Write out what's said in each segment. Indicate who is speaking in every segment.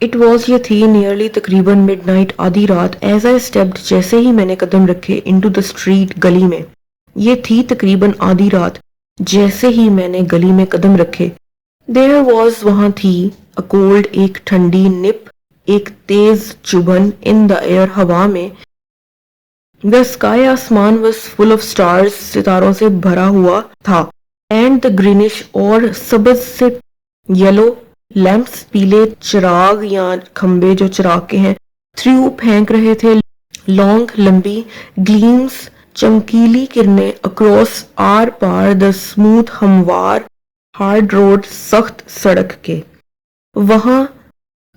Speaker 1: It was ये थी nearly तकरीबन मिडनाइट आधी रात एज आई स्टेप्ड जैसे ही मैंने कदम रखे इनटू द स्ट्रीट गली में। ये थी तकरीबन आधी रात जैसे ही मैंने गली में कदम रखे। देयर वॉज वहां थी अ कोल्ड एक ठंडी निप एक तेज चुभन इन द एयर हवा में। द स्काई आसमान वॉज फुल ऑफ स्टार्स सितारों से भरा हुआ था एंड द ग्रीनिश और सब्ज से येलो लैंप्स पीले चिराग या खंबे जो चिराग के हैं थ्रू फेंक रहे थे लॉन्ग लंबी ग्लीम्स चमकीली किरणें अक्रॉस आर पार द स्मूथ हमवार हार्ड रोड सख्त सड़क के। वहां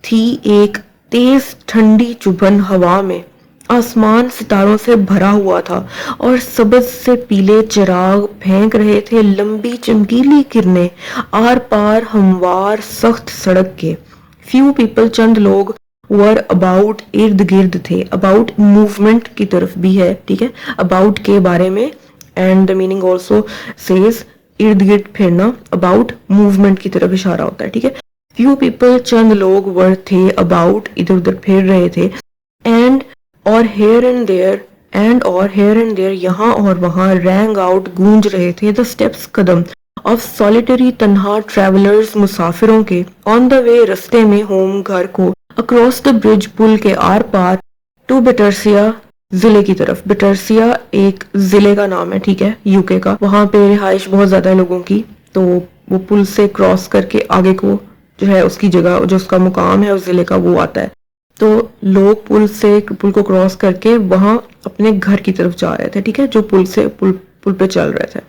Speaker 1: थी एक तेज ठंडी चुभन हवा में। आसमान सितारों से भरा हुआ था और सब्ज से पीले चिराग फेंक रहे थे लंबी चमकीली किरणें आर पार हमवार सख्त सड़क के। फ्यू पीपल चंद लोग वर अबाउट इर्द गिर्द थे। अबाउट मूवमेंट की तरफ भी है, ठीक है, अबाउट के बारे में and the meaning also says इर्द गिर्द फिरना अबाउट मूवमेंट की तरफ इशारा होता है, ठीक है। फ्यू पीपल चंद लोग वर थे अबाउट इधर उधर फिर रहे थे एंड और हेयर एंड देयर यहाँ और वहां रैंग आउट गूंज रहे थे the steps Kadam of solitary तन्हा ट्रैवलर्स मुसाफिरों के ऑन द वे रस्ते में होम घर को अक्रॉस द ब्रिज पुल के आर पार टू बिटरसिया जिले की तरफ। बिटरसिया एक जिले का नाम है, ठीक है, यूके का। वहां पे रिहाइश बहुत ज्यादा है लोगों की, तो वो पुल से क्रॉस करके आगे को जो है उसकी जगह जो उसका मुकाम है उस जिले का वो आता है। तो लोग पुल को क्रॉस करके वहां अपने घर की तरफ जा रहे थे, ठीक है, जो पुल पे चल रहे थे।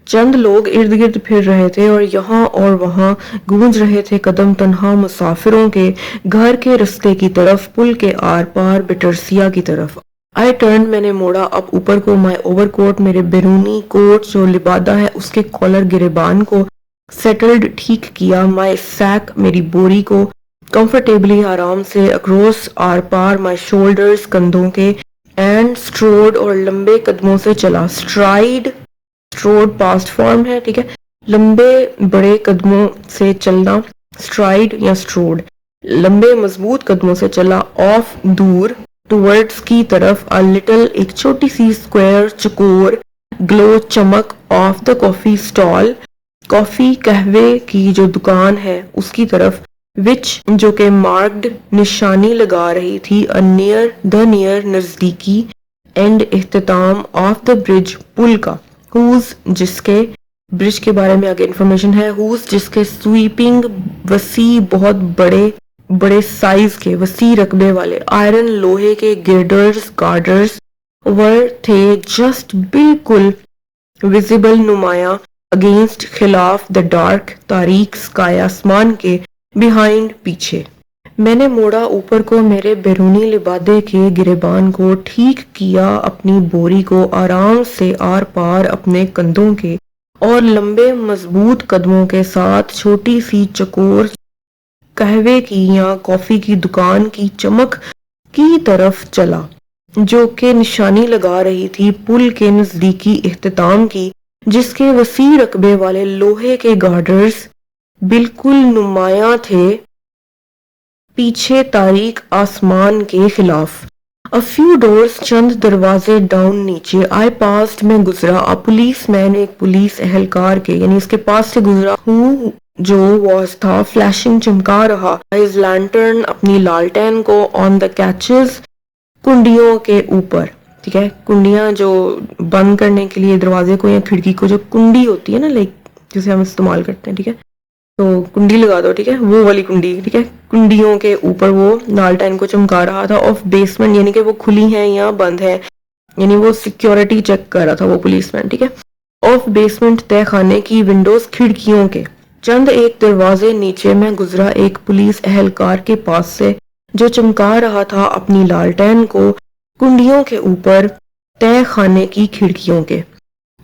Speaker 1: चंद लोग इर्द गिर्द फिर रहे थे और यहाँ और वहां गूंज रहे थे कदम तन्हा मुसाफिरों के घर के रास्ते की तरफ पुल के आर पार बिटरसिया की तरफ। आई टर्न मैंने मोड़ा अब ऊपर को माई ओवरकोट मेरे बैरूनी कोट जो लिबादा है उसके कॉलर गिरेबान को सेटल्ड ठीक किया। माई सैक मेरी बोरी को कंफर्टेबली आराम से अक्रॉस आर पार माई शोल्डर्स कंधों के एंड स्ट्रोड और लंबे कदमों से चला। स्ट्रोड पास्ट फॉर्म है, ठीक है, लंबे बड़े कदमों से चलना स्ट्राइड या स्ट्रोड। लंबे मजबूत कदमों से चला ऑफ दूर टुवर्ड्स की तरफ अ लिटिल एक छोटी सी स्क्वायर चकोर ग्लो चमक of the coffee stall coffee कहवे की जो दुकान है उसकी तरफ विच जो के मार्क्ड निशानी लगा रही थी नियर नजदीकी एंड इख्तिताम ऑफ द ब्रिज पुल का। हुज जिसके ब्रिज के बारे में आगे इंफॉर्मेशन है। हुज जिसके स्वीपिंग वसी बहुत बड़े साइज के वसी रकबे वाले आयरन लोहे के गार्डर्स वर थे जस्ट बिल्कुल विजिबल नुमाया अगेंस्ट खिलाफ द डार्क तारीक स्काई आसमान के बिहाइंड पीछे। मैंने मोड़ा ऊपर को मेरे बैरूनी लिबादे के गिरेबान को ठीक किया अपनी बोरी को आराम से आर पार अपने कंधों के और लंबे मजबूत कदमों के साथ छोटी सी चकोर कहवे की या कॉफी की दुकान की चमक की तरफ चला जो कि निशानी लगा रही थी पुल के नजदीकी इख्तिताम की जिसके वसी रकबे वाले लोहे के गार्डर्स बिल्कुल नुमाया थे पीछे तारीक आसमान के खिलाफ। अ फ्यू डोर्स चंद दरवाजे डाउन नीचे आई पास्ट में गुजरा अ पुलिस मैन एक पुलिस एहलकार के यानी इसके पास से गुजरा हूँ जो वॉज था फ्लैशिंग चमका रहा हिज लैंटर्न अपनी लालटेन को ऑन द कैचेस कुंडियों के ऊपर, ठीक है, कुंडियां जो बंद करने के लिए दरवाजे को या खिड़की को जो कुंडी होती है ना लाइक जिसे हम इस्तेमाल करते हैं, ठीक है, तो कुंडी लगा दो, ठीक है, वो वाली कुंडी, ठीक है, कुंडियों के ऊपर वो लालटेन को चमका रहा था। ऑफ बेसमेंट यानी कि वो खुली है या बंद है, यानी वो सिक्योरिटी चेक कर रहा था वो पुलिसमैन, ठीक है। ऑफ बेसमेंट तय खाने की विंडोज खिड़कियों के चंद एक दरवाजे नीचे में गुजरा एक पुलिस एहलकार के पास से जो चमका रहा था अपनी लालटेन को कुंडियों के ऊपर तय खाने की खिड़कियों के।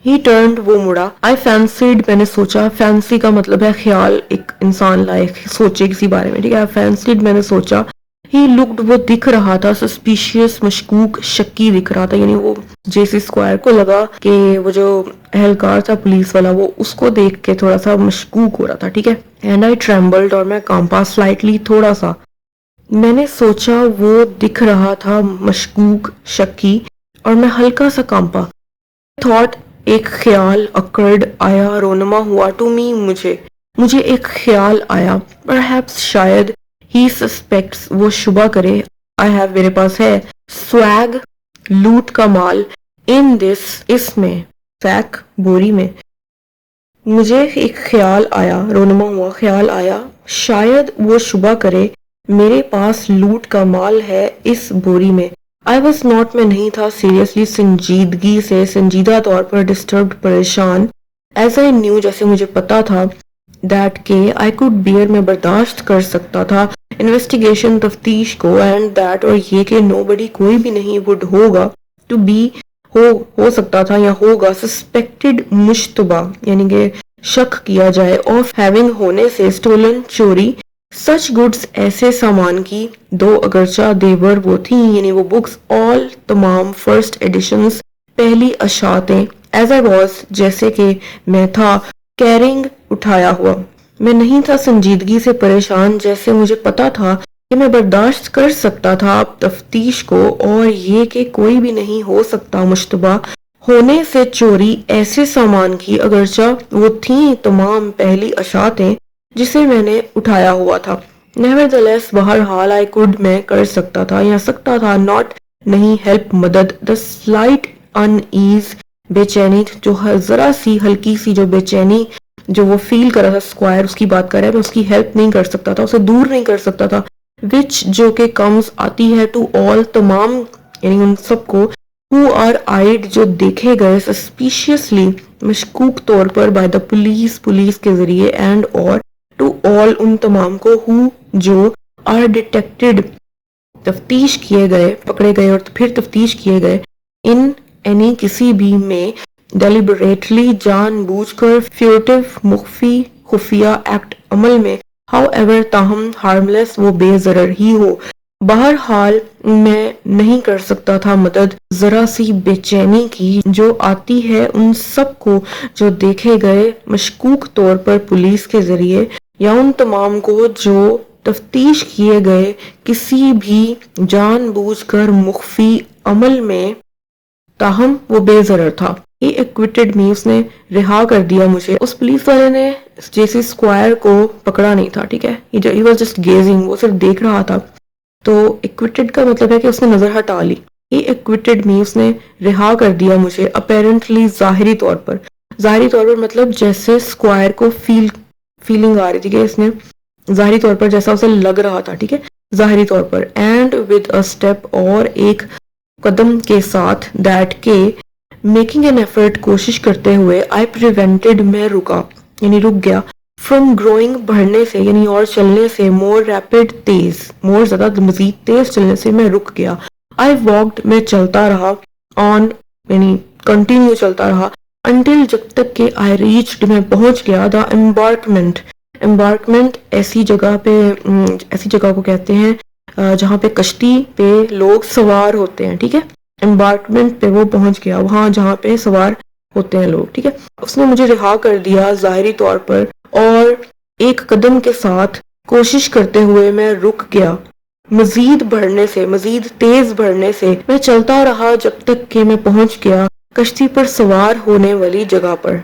Speaker 1: ही टर्न्ड वो मुड़ा। आई फैंसीड मैंने सोचा, फैंसी का मतलब है ख्याल, एक इंसान लायक सोचे किसी बारे में, ठीक है। फैंसीड मैंने सोचा। ही लुक्ड वो दिख रहा था सस्पिशियस मशकूक शक्की दिख रहा था, यानी वो जेसी स्क्वायर को लगा कि वो जो एहलकार था पुलिस वाला वो उसको देख के थोड़ा सा मशकूक हो रहा था, ठीक है। एंड आई ट्रेम्बल्ड और मैं कांपा स्लाइटली थोड़ा सा میں نے سوچا وہ دکھ رہا تھا مشکوک شکی اور میں ہلکا سا کانپا. تھاٹ ایک خیال اکرڈ آیا رونما ہوا ٹو می مجھے ایک خیال آیا. پرہیپس شاید ہی سسپیکٹس وہ شبہ کرے آئی ہیو میرے پاس ہے سویگ لوٹ کا مال ان دس اس میں سیک بوری میں. مجھے ایک خیال آیا رونما ہوا خیال آیا شاید وہ شبہ کرے میرے پاس لوٹ کا مال ہے اس بوری میں. آئی واز ناٹ میں نہیں تھا سیریسلی سنجیدگی سے سنجیدہ طور پر ڈسٹربڈ پریشان. ایز آئی نیو جیسے مجھے پتا تھا دیٹ کہ آئی کوڈ بیئر میں برداشت کر سکتا تھا انویسٹیگیشن تفتیش کو اینڈ دیٹ اور یہ کہ نو بڈی کوئی بھی نہیں وڈ ہوگا ٹو بی ہو سکتا تھا یا ہوگا سسپیکٹڈ مشتبہ یعنی کہ شک کیا جائے آف ہیونگ ہونے سے اسٹولن چوری سچ گڈس ایسے سامان کی دو اگرچہ دیور وہ تھیں یعنی وہ بکس آل تمام فرسٹ ایڈیشنز پہلی اشاعتیں ایز آئی واز جیسے کہ میں تھا کیرنگ اٹھایا ہوا. میں نہیں تھا سنجیدگی سے پریشان جیسے مجھے پتا تھا کہ میں برداشت کر سکتا تھا تفتیش کو اور یہ کہ کوئی بھی نہیں ہو سکتا مشتبہ ہونے سے چوری ایسے سامان کی اگرچہ وہ تھیں تمام پہلی اشاعتیں جسے میں نے اٹھایا ہوا تھا. نیورتھلیس بہرحال آئی کوڈ میں کر سکتا تھا یا سکتا تھا ناٹ نہیں ہیلپ مدد دا سلائٹ ان ایز بے چینی جو ذرا سی ہلکی سی جو بے چینی جو وہ فیل کر رہا تھا اسکوائر اس کی بات کر رہا ہے میں اس کی ہیلپ نہیں کر سکتا تھا اسے دور نہیں کر سکتا تھا وچ جو کہ کمز آتی ہے ٹو آل تمام یعنی ان سب کو who are eyed جو دیکھے گئے سسپیشیسلی مشکوک طور پر بائی دا پولیس کے ذریعے اینڈ اور ٹو آل ان تمام کو who جو are detected تفتیش کیے گئے پکڑے گئے اور پھر تفتیش کیے گئے ان اینی کسی بھی میں ڈیلیبریٹلی جان بوجھ کر فیوٹیو مخفی خفیہ ایکٹ عمل میں ہاؤ ایور تاہم ہارملیس وہ بے ضرر ہی ہو. بہرحال میں نہیں کر سکتا تھا مدد ذرا سی بے چینی کی جو آتی ہے ان سب کو جو دیکھے گئے مشکوک طور پر پولیس کے ذریعے یا ان تمام کو جو تفتیش کیے گئے کسی بھی جان بوجھ کر مخفی عمل میں تاہم وہ بے ضرر تھا. He acquitted me اس نے رہا کر دیا مجھے. اس پولیس والے نے جیسی اسکوائر کو پکڑا نہیں تھا ٹھیک ہے he was just gazing وہ صرف دیکھ رہا تھا تو acquitted کا مطلب ہے کہ اس نے نظر ہٹا لی. He acquitted me اس نے رہا کر دیا مجھے apparently ظاہری طور پر مطلب جیسے اسکوائر کو فیلنگ آ رہی تھی کہ اس نے ظاہری طور پر جیسا اسے لگ رہا تھا ٹھیک ہے ظاہری طور پر اینڈ ود a step اور ایک قدم کے ساتھ دیٹ کے میکنگ این ایفرٹ کوشش کرتے ہوئے آئی پریونٹڈ میں رکا یعنی رک گیا فرام گروئنگ بڑھنے سے یعنی اور چلنے سے مور ریپڈ تیز مور زیادہ مزید تیز چلنے سے میں رک گیا. آئی واکڈ میں چلتا رہا آن یعنی کنٹینیو چلتا رہا انٹل جب تک کہ آئی ریچڈ میں پہنچ گیا دا امبارکمنٹ ایسی جگہ کو کہتے ہیں جہاں پہ کشتی پہ لوگ سوار ہوتے ہیں ٹھیک ہے امبارکمنٹ پہ وہ پہنچ گیا وہاں جہاں پہ سوار ہوتے ہیں لوگ ٹھیک ہے. اس نے مجھے رہا کر دیا ظاہری طور پر اور ایک قدم کے ساتھ کوشش کرتے ہوئے میں رک گیا مزید تیز بڑھنے سے میں چلتا رہا جب تک کہ میں پہنچ گیا کشتی پر سوار ہونے والی جگہ پر.